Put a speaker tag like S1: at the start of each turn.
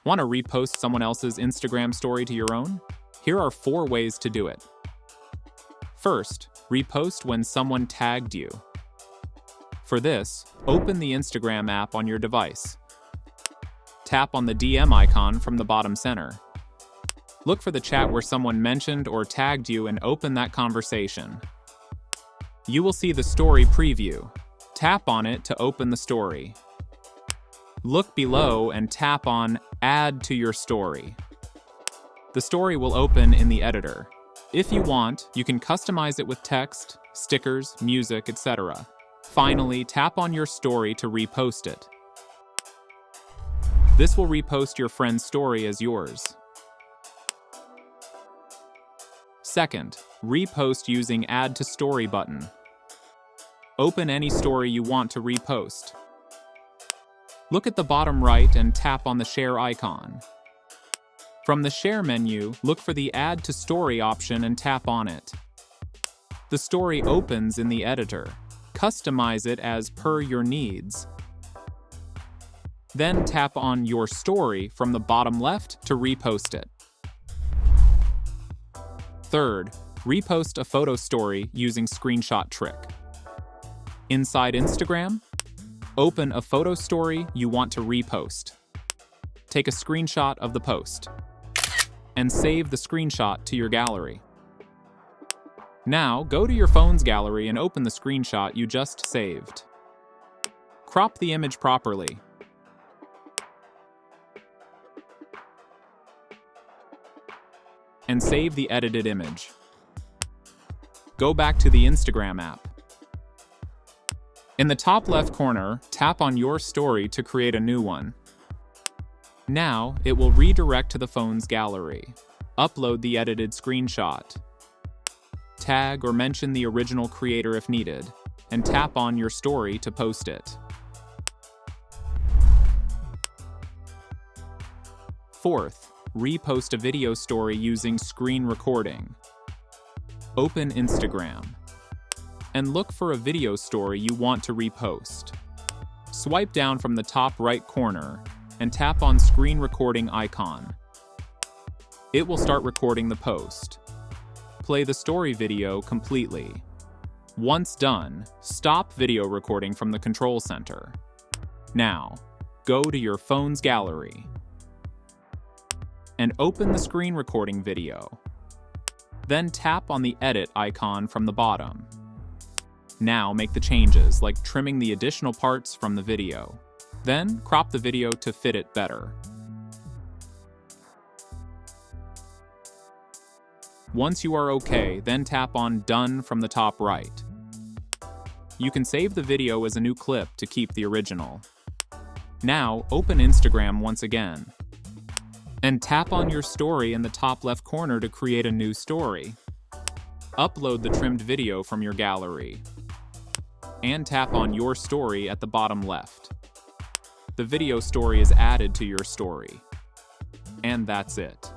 S1: Want to repost someone else's Instagram story to your own? Here are 4 ways to do it. First, repost when someone tagged you. For this, open the Instagram app on your device. Tap on the DM icon from the bottom center. Look for the chat where someone mentioned or tagged you and open that conversation. You will see the story preview. Tap on it to open the story. Look below and tap on Add to your story. The story will open in the editor. If you want, you can customize it with text, stickers, music, etc. Finally, tap on your story to repost it. This will repost your friend's story as yours. Second, repost using Add to Story button. Open any story you want to repost. Look at the bottom right and tap on the Share icon. From the Share menu, look for the Add to Story option and tap on it. The story opens in the editor. Customize it as per your needs. Then tap on Your Story from the bottom left to repost it. Third, repost a photo story using Screenshot Trick. Inside Instagram, open a photo story you want to repost. Take a screenshot of the post and save the screenshot to your gallery. Now, go to your phone's gallery and open the screenshot you just saved. Crop the image properly. And save the edited image. Go back to the Instagram app. In the top left corner, tap on Your Story to create a new one. Now, it will redirect to the phone's gallery. Upload the edited screenshot. Tag or mention the original creator if needed, and tap on your story to post it. Fourth, repost a video story using screen recording. Open Instagram and look for a video story you want to repost. Swipe down from the top right corner and tap on screen recording icon. It will start recording the post. Play the story video completely. Once done, stop video recording from the control center. Now, go to your phone's gallery and open the screen recording video. Then tap on the edit icon from the bottom. Now make the changes, like trimming the additional parts from the video. Then crop the video to fit it better. Once you are okay, then tap on Done from the top right. You can save the video as a new clip to keep the original. Now, open Instagram once again. And tap on your story in the top left corner to create a new story. Upload the trimmed video from your gallery. And tap on Your Story at the bottom left. The video story is added to your story. And that's it.